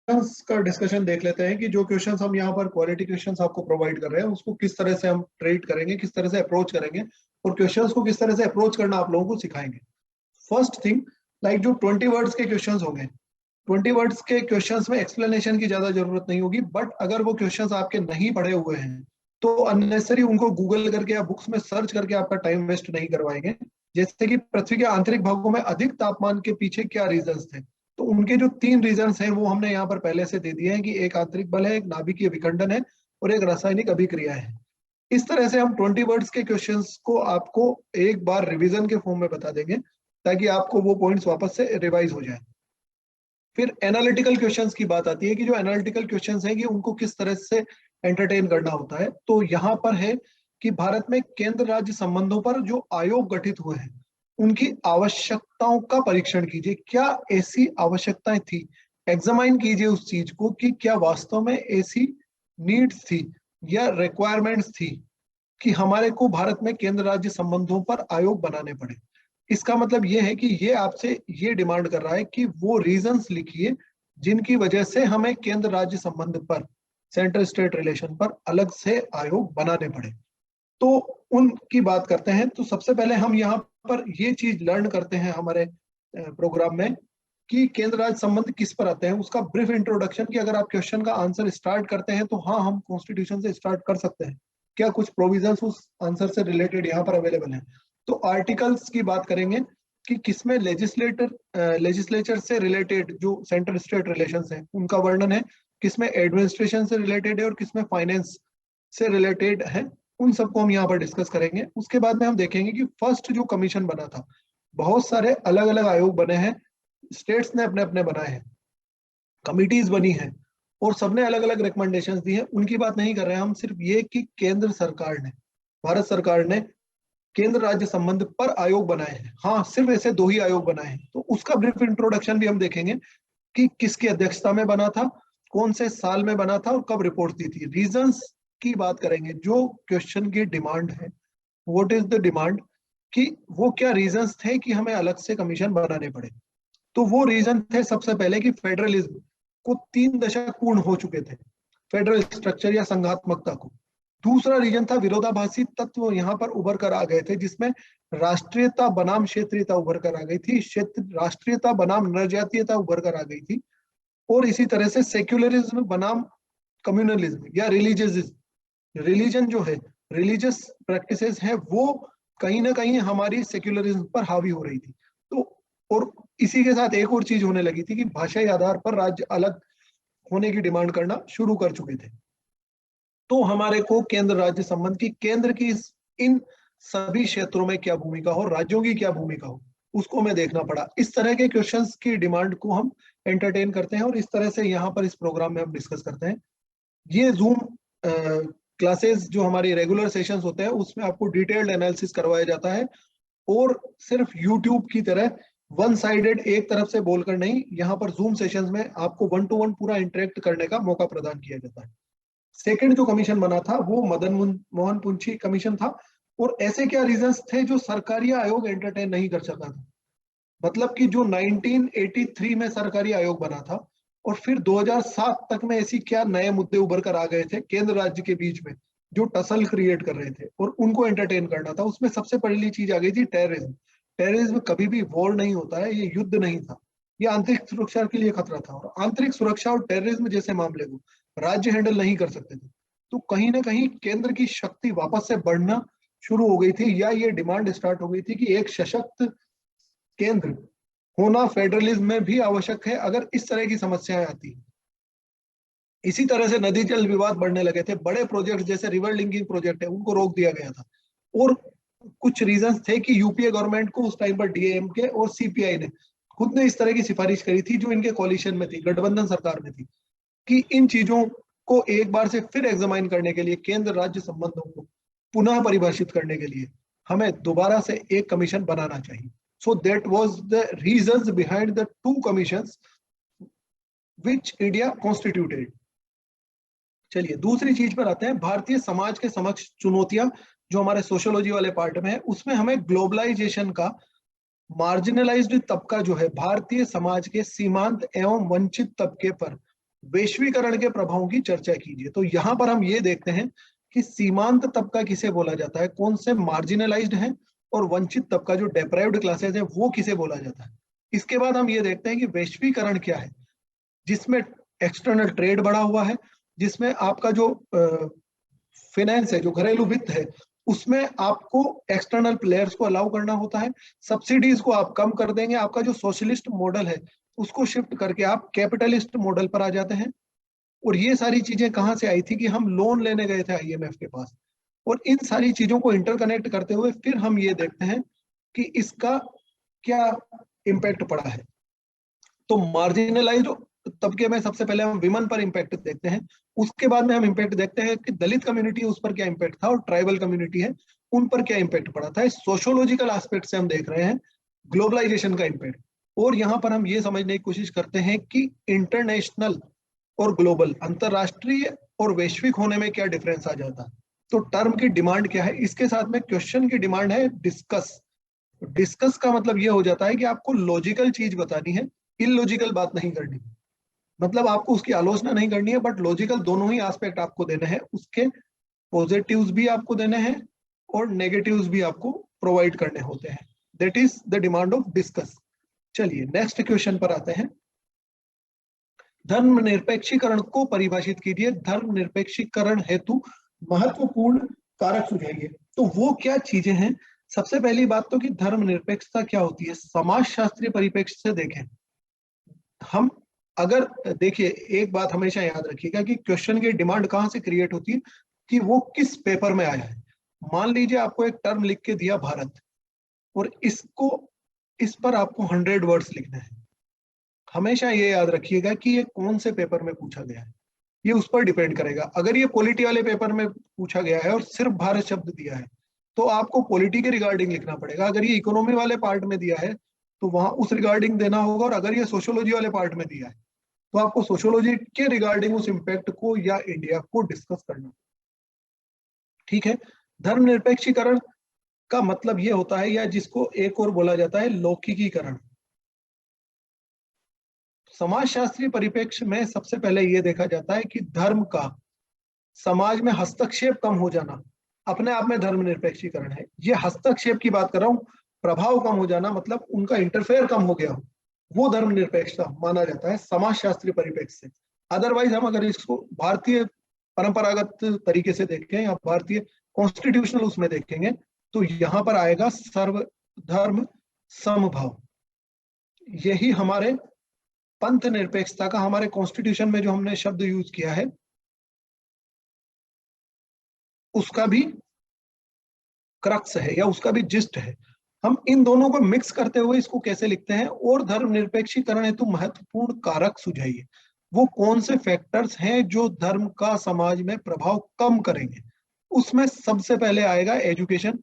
Questions का discussion देख लेते हैं कि जो क्वेश्चंस हम यहाँ पर क्वालिटी क्वेश्चंस आपको प्रोवाइड कर रहे हैं उसको किस तरह से हम ट्रीट करेंगे, किस तरह से अप्रोच करेंगे और क्वेश्चंस को किस तरह से अप्रोच करना आप लोगों को सिखाएंगे। फर्स्ट थिंग, लाइक जो 20 वर्ड्स के क्वेश्चंस होंगे, 20 वर्ड्स के क्वेश्चंस में एक्सप्लेनेशन की ज्यादा जरूरत नहीं होगी, बट अगर वो क्वेश्चंस आपके नहीं पढ़े हुए हैं तो अननेसेसरी उनको गूगल करके या बुक्स में सर्च करके आपका टाइम वेस्ट नहीं करवाएंगे। जैसे कि पृथ्वी के आंतरिक भागों में अधिक तापमान के पीछे क्या रीजंस थे, तो उनके जो 3 रीजंस हैं वो हमने यहाँ पर पहले से दे दिए हैं कि एक आंतरिक बल है, एक नाभिकीय विखंडन है और एक रासायनिक अभिक्रिया है। इस तरह से हम 20 वर्ड्स के क्वेश्चंस को आपको एक बार रिवीजन के फॉर्म में बता देंगे ताकि आपको वो पॉइंट्स वापस से रिवाइज हो जाए। फिर एनालिटिकल क्वेश्चंस की बात आती है कि जो एनालिटिकल क्वेश्चंस हैं कि उनको किस तरह से एंटरटेन करना होता है। तो यहाँ पर है कि भारत में केंद्र राज्य संबंधों पर जो आयोग गठित हुए हैं उनकी आवश्यकताओं का परीक्षण कीजिए। क्या ऐसी आवश्यकताएं थी, एग्जामाइन कीजिए उस चीज को कि क्या वास्तव में ऐसी नीड्स थी या रिक्वायरमेंट्स थी कि हमारे को भारत में केंद्र राज्य संबंधों पर आयोग बनाने पड़े। इसका मतलब ये है कि ये आपसे ये डिमांड कर रहा है कि वो रीजंस लिखिए जिनकी वजह से हमें केंद्र राज्य संबंध पर, सेंट्रल स्टेट रिलेशन पर अलग से आयोग बनाने पड़े। तो उनकी बात करते हैं। तो सबसे पहले हम यहाँ पर ये चीज लर्न करते हैं हमारे प्रोग्राम में कि केंद्र राज्य संबंध किस पर आते हैं, उसका ब्रीफ इंट्रोडक्शन कि अगर आप क्वेश्चन का आंसर स्टार्ट करते हैं तो हाँ, हम कॉन्स्टिट्यूशन से स्टार्ट कर सकते हैं, क्या कुछ प्रोविजंस उस आंसर से रिलेटेड यहाँ पर अवेलेबल है। तो आर्टिकल्स की बात करेंगे कि किसमें लेजिस्लेचर से रिलेटेड जो सेंट्रल स्टेट रिलेशंस हैं उनका वर्णन है, किसमें एडमिनिस्ट्रेशन से रिलेटेड है और किसमें फाइनेंस से रिलेटेड है। उन सबको हम यहाँ पर डिस्कस करेंगे। उसके बाद में हम देखेंगे कि फर्स्ट जो कमीशन बना था, बहुत सारे अलग अलग आयोग बने हैं, स्टेट्स ने अपने अपने बनाए हैं, कमिटीज बनी हैं और सबने अलग अलग रिकमेंडेशंस दी हैं। उनकी बात नहीं कर रहे हैं हम, सिर्फ ये कि केंद्र सरकार ने, भारत सरकार ने केंद्र राज्य संबंध पर आयोग बनाए हैं। हाँ, सिर्फ ऐसे 2 ही आयोग बनाए हैं। तो उसका ब्रीफ इंट्रोडक्शन भी हम देखेंगे कि किसकी अध्यक्षता में बना था, कौन से साल में बना था और कब रिपोर्ट दी थी। रीजंस की बात करेंगे, जो क्वेश्चन की डिमांड है, व्हाट इज द डिमांड, कि वो क्या रीजंस थे कि हमें अलग से कमीशन बनाने पड़े। तो वो रीजन थे सबसे पहले कि फेडरलिज्म को 3 दशक पूर्ण हो चुके थे, फेडरल स्ट्रक्चर या संघात्मकता को। दूसरा रीजन था विरोधाभासी तत्व यहाँ पर उभर कर आ गए थे, जिसमें राष्ट्रीयता बनाम क्षेत्रीयता उभर कर आ गई थी, क्षेत्र राष्ट्रीयता बनाम नरजातीयता उभर कर आ गई थी, और इसी तरह से सेक्युलरिज्म बनाम कम्युनलिज्म या रिलीजियस, रिलीजन जो है, रिलीजियस प्रैक्टिसेस है, वो कहीं ना कहीं हमारी सेक्युलरिज्म पर हावी हो रही थी। तो और इसी के साथ एक और चीज होने लगी थी कि भाषाई आधार पर राज्य अलग होने की डिमांड करना शुरू कर चुके थे। तो हमारे को केंद्र राज्य संबंध की, केंद्र की इन सभी क्षेत्रों में क्या भूमिका हो, राज्यों की क्या भूमिका हो, उसको हमें देखना पड़ा। इस तरह के क्वेश्चंस की डिमांड को हम एंटरटेन करते हैं और इस तरह से यहाँ पर इस प्रोग्राम में हम डिस्कस करते हैं। ये जूम क्लासेस जो हमारी रेगुलर सेशंस होते हैं उसमें आपको डिटेल्ड एनालिसिस करवाया जाता है, और सिर्फ यूट्यूब की तरह वन साइडेड एक तरफ से बोलकर नहीं, यहाँ पर जूम सेशंस में आपको 1 to 1 पूरा इंटरेक्ट करने का मौका प्रदान किया जाता है। सेकंड जो कमीशन बना था वो मदन मोहन पुंछी कमीशन था। और ऐसे क्या रीजंस थे जो सरकारी आयोग एंटरटेन नहीं कर सका था। मतलब कि जो 1983 में सरकारी आयोग बना था और फिर 2007 तक में ऐसी क्या नए मुद्दे उभर कर आ गए थे केंद्र राज्य के बीच में जो टसल क्रिएट कर रहे थे और उनको एंटरटेन करना था। उसमें सबसे पहली चीज आ गई थी टेररिज्म। टेररिज्म कभी भी वॉर नहीं होता है, ये युद्ध नहीं था, ये आंतरिक सुरक्षा के लिए खतरा था, और आंतरिक सुरक्षा और टेररिज्म जैसे मामले को राज्य हैंडल नहीं कर सकते थे। तो कहीं ना कहीं केंद्र की शक्ति वापस से बढ़ना शुरू हो गई थी, या ये डिमांड स्टार्ट हो गई थी कि एक सशक्त केंद्र होना फेडरलिज्म में भी आवश्यक है अगर इस तरह की समस्याएं आती हैं। इसी तरह से नदी जल विवाद बढ़ने लगे थे, बड़े प्रोजेक्ट जैसे रिवर लिंकिंग प्रोजेक्ट है उनको रोक दिया गया था। और कुछ रीजंस थे कि यूपीए गवर्नमेंट को उस टाइम पर डीएमके और सीपीआई ने खुद ने इस तरह की सिफारिश करी थी, जो इनके कोलिशन में थी, गठबंधन सरकार में थी, कि इन चीजों को एक बार से फिर एग्जामाइन करने के लिए, केंद्र राज्य संबंधों को पुनः परिभाषित करने के लिए हमें दोबारा से एक कमीशन बनाना चाहिए। So that was the reasons behind the 2 commissions which India constituted. चलिए दूसरी चीज पर आते हैं, भारतीय समाज के समक्ष चुनौतियां, जो हमारे सोशियोलॉजी वाले पार्ट में है। उसमें हमें ग्लोबलाइजेशन का मार्जिनलाइज्ड तबका जो है, भारतीय समाज के सीमांत एवं वंचित तबके पर वैश्वीकरण के प्रभावों की चर्चा कीजिए। तो यहाँ पर हम ये देखते हैं कि सीमांत तबका किसे बोला जाता है, कौन से मार्जिनलाइज्ड है, और वंचित तबका जो डेप्राइव्ड क्लासेस है वो किसे बोला जाता है। इसके बाद हम ये देखते हैं कि वैश्वीकरण क्या है, जिसमें एक्सटर्नल ट्रेड बढ़ा हुआ है, जिसमें आपका जो फाइनेंस है, जो घरेलू वित्त है, उसमें आपको एक्सटर्नल प्लेयर्स को अलाउ करना होता है, सब्सिडीज को आप कम कर देंगे, आपका जो सोशलिस्ट मॉडल है उसको शिफ्ट करके आप कैपिटलिस्ट मॉडल पर आ जाते हैं। और ये सारी चीजें कहाँ से आई थी कि हम लोन लेने गए थे आईएमएफ के पास, और इन सारी चीजों को इंटरकनेक्ट करते हुए फिर हम ये देखते हैं कि इसका क्या इम्पैक्ट पड़ा है। तो मार्जिनलाइज्ड तबके में सबसे पहले हम विमन पर इम्पैक्ट देखते हैं, उसके बाद में हम इम्पैक्ट देखते हैं कि दलित कम्युनिटी उस पर क्या इम्पैक्ट था, और ट्राइबल कम्युनिटी है उन पर क्या इम्पैक्ट पड़ा था। इस सोशियोलॉजिकल एस्पेक्ट से हम देख रहे हैं ग्लोबलाइजेशन का इम्पैक्ट। और यहाँ पर हम ये समझने की कोशिश करते हैं कि इंटरनेशनल और ग्लोबल, अंतरराष्ट्रीय और वैश्विक होने में क्या डिफरेंस आ जाता है। तो टर्म की डिमांड क्या है, इसके साथ में क्वेश्चन की डिमांड है डिस्कस। डिस्कस का मतलब ये हो जाता है कि आपको लॉजिकल चीज बतानी है, इलॉजिकल बात नहीं करनी। मतलब आपको उसकी आलोचना नहीं करनी है, बट लॉजिकल दोनों ही एस्पेक्ट आपको देने हैं, उसके पॉजिटिव्स भी आपको देने हैं और नेगेटिव्स भी आपको प्रोवाइड करने होते हैं। That is the demand of discuss. चलिए नेक्स्ट क्वेश्चन पर आते हैं। धर्मनिरपेक्षीकरण को परिभाषित कीजिए। धर्मनिरपेक्षीकरण हेतु महत्वपूर्ण कारक सुझाइए। तो वो क्या चीजें हैं। सबसे पहली बात तो कि धर्मनिरपेक्षता क्या होती है, समाजशास्त्रीय परिप्रेक्ष्य से देखें हम। अगर देखिए, एक बात हमेशा याद रखिएगा कि क्वेश्चन की डिमांड कहां से क्रिएट होती है, कि वो किस पेपर में आया है। मान लीजिए आपको एक टर्म लिख के दिया भारत, और इस पर आपको 100 वर्ड्स लिखने हैं। हमेशा ये याद रखिएगा कि ये कौन से पेपर में पूछा गया है, ये उस पर डिपेंड करेगा। अगर ये पॉलिटी वाले पेपर में पूछा गया है और सिर्फ भारत शब्द दिया है, तो आपको पॉलिटी के रिगार्डिंग लिखना पड़ेगा। अगर ये इकोनॉमी वाले पार्ट में दिया है तो वहां उस रिगार्डिंग देना होगा, और अगर ये सोशियोलॉजी वाले पार्ट में दिया है तो आपको सोशियोलॉजी के रिगार्डिंग उस इम्पैक्ट को या इंडिया को डिस्कस करना। ठीक है। धर्मनिरपेक्षीकरण का मतलब ये होता है, या जिसको एक और बोला जाता है लौकिकीकरण। समाजशास्त्रीय परिप्रेक्ष्य में सबसे पहले यह देखा जाता है कि धर्म का समाज में हस्तक्षेप कम हो जाना अपने आप में धर्मनिरपेक्षीकरण है। ये हस्तक्षेप की बात कर रहा हूं, प्रभाव कम हो जाना, मतलब उनका इंटरफेयर कम हो गया हो, वो धर्मनिरपेक्षता माना जाता है समाजशास्त्रीय परिप्रेक्ष्य से। अदरवाइज हम अगर इसको भारतीय परंपरागत तरीके से देखें या भारतीय कॉन्स्टिट्यूशनल उसमें देखेंगे, तो यहां पर आएगा सर्वधर्म समभाव। यही हमारे पंथ निरपेक्षता का, हमारे कॉन्स्टिट्यूशन में जो हमने शब्द यूज किया है, उसका भी क्रक्स है या उसका भी जिस्ट है। हम इन दोनों को मिक्स करते हुए इसको कैसे लिखते हैं, और धर्मनिरपेक्षीकरण हेतु महत्वपूर्ण कारक सुझाइए। वो कौन से फैक्टर्स हैं जो धर्म का समाज में प्रभाव कम करेंगे। उसमें सबसे पहले आएगा एजुकेशन।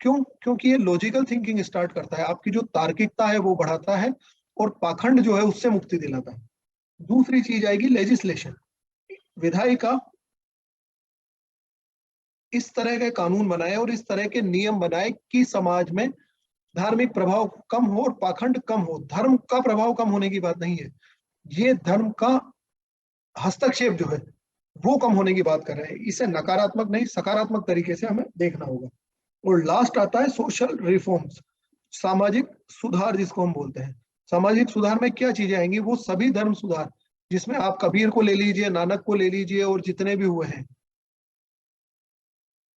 क्यों? क्योंकि ये लॉजिकल थिंकिंग स्टार्ट करता है, आपकी जो तार्किकता है वो बढ़ाता है, और पाखंड जो है उससे मुक्ति दिलाता है। दूसरी चीज आएगी लेजिस्लेशन। विधायिका इस तरह के कानून बनाए और इस तरह के नियम बनाए कि समाज में धार्मिक प्रभाव कम हो और पाखंड कम हो। धर्म का प्रभाव कम होने की बात नहीं है, ये धर्म का हस्तक्षेप जो है वो कम होने की बात कर रहे हैं। इसे नकारात्मक नहीं, सकारात्मक तरीके से हमें देखना होगा। और लास्ट आता है सोशल रिफॉर्म्स, सामाजिक सुधार जिसको हम बोलते हैं। सामाजिक सुधार में क्या चीजें आएंगी, वो सभी धर्म सुधार, जिसमें आप कबीर को ले लीजिए, नानक को ले लीजिए, और जितने भी हुए हैं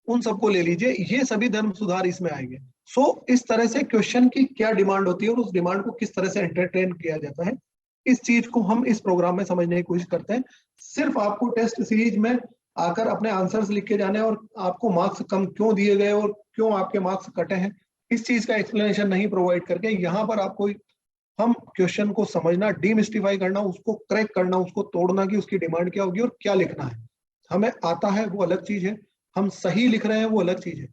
उन सबको ले लीजिए, ये सभी धर्म सुधार इसमें आएंगे। सो इस तरह से क्वेश्चन की क्या डिमांड होती है और उस डिमांड को किस तरह से एंटरटेन किया जाता है, इस चीज को हम इस प्रोग्राम में समझने की कोशिश करते हैं। सिर्फ आपको टेस्ट सीरीज में आकर अपने आंसर्स लिख के जाने और आपको मार्क्स कम क्यों दिए गए और क्यों आपके मार्क्स कटे हैं, इस चीज का एक्सप्लेनेशन नहीं प्रोवाइड करके, यहाँ पर आपको हम क्वेश्चन को समझना, डीमिस्टिफाई करना, उसको क्रैक करना, उसको तोड़ना कि उसकी डिमांड क्या होगी और क्या लिखना है। हमें आता है वो अलग चीज है, हम सही लिख रहे हैं वो अलग चीज है।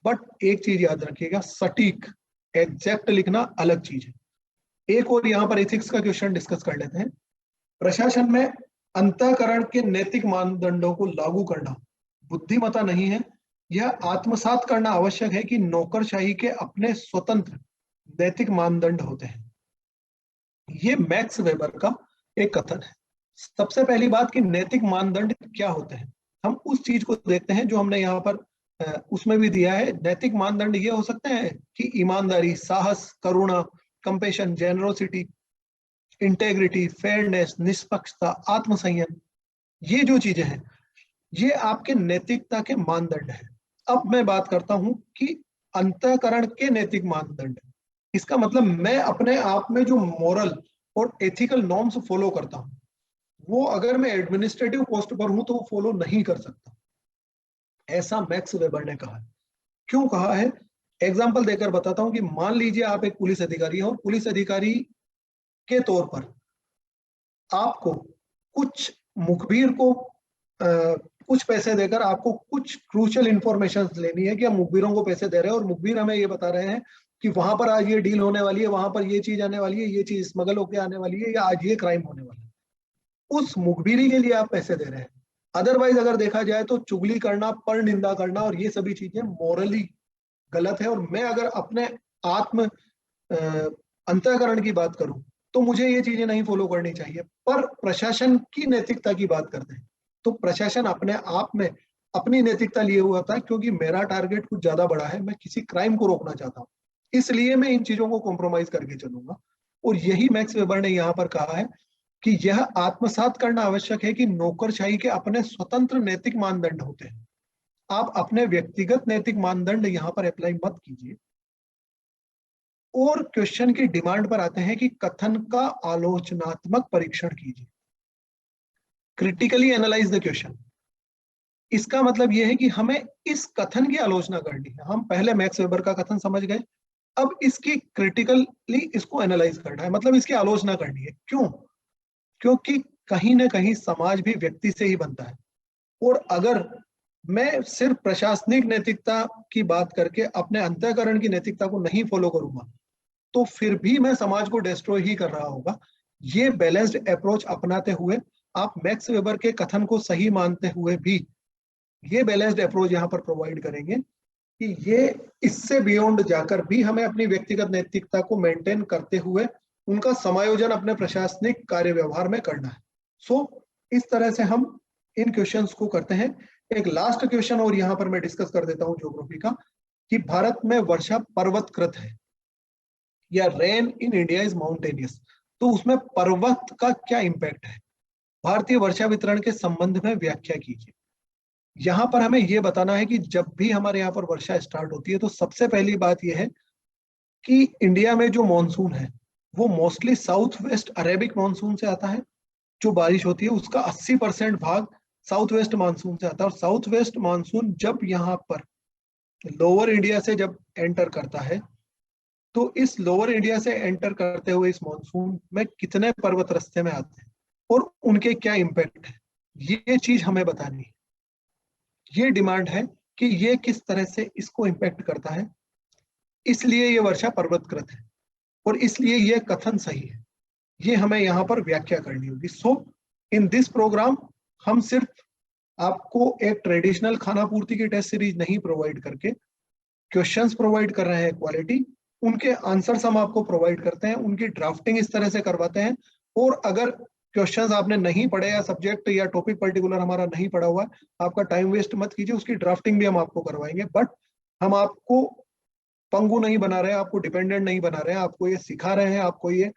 बट एक चीज याद रखिएगा, सटीक एग्जैक्ट लिखना अलग चीज है। एक और यहाँ पर एथिक्स का क्वेश्चन डिस्कस कर लेते हैं। प्रशासन में अंतःकरण के नैतिक मानदंडों को लागू करना बुद्धिमत्ता नहीं है, यह आत्मसात करना आवश्यक है कि नौकरशाही के अपने स्वतंत्र नैतिक मानदंड होते हैं। ये मैक्स वेबर का एक कथन है। सबसे पहली बात कि नैतिक मानदंड क्या होते हैं, हम उस चीज को देखते हैं जो हमने यहाँ पर उसमें भी दिया है। नैतिक मानदंड ये हो सकते हैं कि ईमानदारी, साहस, करुणा, कंपेशन, जेनरोसिटी, इंटेग्रिटी, फेयरनेस, निष्पक्षता, आत्मसंयम, ये जो चीजें हैं ये आपके नैतिकता के मानदंड हैं। अब मैं बात करता हूं कि अंतःकरण के नैतिक मानदंड। इसका मतलब मैं अपने आप में जो मोरल और एथिकल नॉर्म्स फॉलो करता हूं, वो अगर मैं एडमिनिस्ट्रेटिव पोस्ट पर हूं तो वो फॉलो नहीं कर सकता, ऐसा मैक्स वेबर ने कहा है। क्यों कहा है, एग्जाम्पल देकर बताता हूं कि मान लीजिए आप एक पुलिस अधिकारी हैं और पुलिस अधिकारी के तौर पर आपको कुछ मुखबिर को कुछ पैसे देकर आपको कुछ क्रूशियल इंफॉर्मेशन लेनी है कि हम मुखबिरों को पैसे दे रहे हैं और मुखबिर हमें ये बता रहे हैं कि वहां पर आज ये डील होने वाली है, वहां पर ये चीज आने वाली है, ये चीज स्मगल होके आने वाली है, या आज ये क्राइम होने वाला है। उस मुखबिरी के लिए आप पैसे दे रहे हैं। अदरवाइज अगर देखा जाए तो चुगली करना, पर निंदा करना और ये सभी चीजें मोरली गलत है। और मैं अगर अपने आत्म अंतःकरण की बात करूं तो मुझे ये चीजें नहीं फॉलो करनी चाहिए। पर प्रशासन की नैतिकता की बात करते हैं तो प्रशासन अपने आप में अपनी नैतिकता लिए हुआ था, क्योंकि मेरा टारगेट कुछ ज्यादा बड़ा है, मैं किसी क्राइम को रोकना चाहता हूँ, इसलिए मैं इन चीजों को कॉम्प्रोमाइज करके चलूंगा। और यही मैक्स वेबर ने यहाँ पर कहा है कि यह आत्मसात करना आवश्यक है कि नौकरशाही के अपने स्वतंत्र नैतिक मानदंड होते हैं। आप अपने व्यक्तिगत नैतिक मानदंड यहाँ पर अप्लाई मत कीजिए। और क्वेश्चन की डिमांड पर आते हैं कि कथन का आलोचनात्मक परीक्षण कीजिए, क्रिटिकली एनालाइज द क्वेश्चन। इसका मतलब यह है कि हमें इस कथन की आलोचना करनी है। हम पहले मैक्स वेबर का कथन समझ गए, अब इसकी क्रिटिकली इसको एनालाइज करना है, मतलब इसकी आलोचना करनी है। क्यों? क्योंकि कहीं ना कहीं समाज भी व्यक्ति से ही बनता है। और अगर मैं सिर्फ प्रशासनिक नैतिकता की बात करके अपने अंतःकरण की नैतिकता को नहीं फॉलो करूंगा तो फिर भी मैं समाज को डिस्ट्रॉय ही कर रहा होगा। ये बैलेंस्ड अप्रोच अपनाते हुए आप मैक्स वेबर के कथन को सही मानते हुए भी ये बैलेंस्ड अप्रोच यहाँ पर प्रोवाइड करेंगे कि ये इससे बियॉन्ड जाकर भी हमें अपनी व्यक्तिगत नैतिकता को मेंटेन करते हुए उनका समायोजन अपने प्रशासनिक कार्य व्यवहार में करना है। सो इस तरह से हम इन क्वेश्चंस को करते हैं। एक लास्ट क्वेश्चन और यहाँ पर मैं डिस्कस कर देता हूँ ज्योग्राफी का, कि भारत में वर्षा पर्वतकृत है या rain in India is mountainous, तो उसमें पर्वत का क्या इंपैक्ट है, भारतीय वर्षा वितरण के संबंध में व्याख्या कीजिए। यहाँ पर हमें यह बताना है कि जब भी हमारे यहाँ पर वर्षा स्टार्ट होती है तो सबसे पहली बात यह है कि इंडिया में जो मॉनसून है वो mostly south west Arabic monsoon से आता है। जो बारिश होती है उसका 80% भाग साउथ वेस्ट मानसून से आता है। और साउथ वेस्ट मानसून जब यहाँ पर लोअर इंडिया से जब एंटर करता है तो इस लोअर इंडिया से एंटर करते हुए इस मॉनसून में कितने पर्वत रास्ते में आते हैं और उनके क्या इम्पैक्ट है, ये चीज हमें बतानी है। ये डिमांड है कि ये किस तरह से इसको इम्पैक्ट करता है, इसलिए ये वर्षा पर्वतकृत है और इसलिए ये कथन सही है। ये हमें यहाँ पर व्याख्या करनी होगी। सो इन दिस प्रोग्राम हम सिर्फ आपको एक ट्रेडिशनल खाना पूर्ति की टेस्ट सीरीज नहीं प्रोवाइड करके क्वेश्चंस प्रोवाइड कर रहे हैं क्वालिटी, उनके आंसर्स हम आपको प्रोवाइड करते हैं, उनकी ड्राफ्टिंग इस तरह से करवाते हैं। और अगर क्वेश्चंस आपने नहीं पढ़े या सब्जेक्ट या टॉपिक पर्टिकुलर हमारा नहीं पढ़ा हुआ, आपका टाइम वेस्ट मत कीजिए, उसकी ड्राफ्टिंग भी हम आपको करवाएंगे। बट हम आपको पंगु नहीं बना रहे हैं, आपको डिपेंडेंट नहीं बना रहे हैं, आपको ये सिखा रहे हैं, आपको ये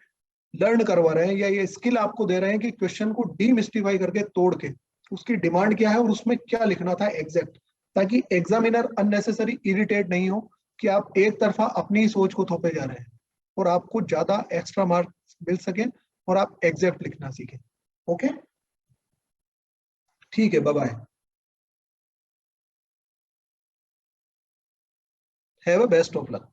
लर्न करवा रहे हैं, या ये स्किल आपको दे रहे हैं कि क्वेश्चन को डीमिस्टिफाई करके तोड़ के उसकी डिमांड क्या है और उसमें क्या लिखना था एग्जैक्ट, ताकि एग्जामिनर अननेसेसरी इरिटेट नहीं हो कि आप एक तरफा अपनी ही सोच को थोपे जा रहे हैं और आपको ज्यादा एक्स्ट्रा मार्क्स मिल सके और आप एग्जैक्ट लिखना सीखें। ओके, ठीक है, bye bye, have a best of luck.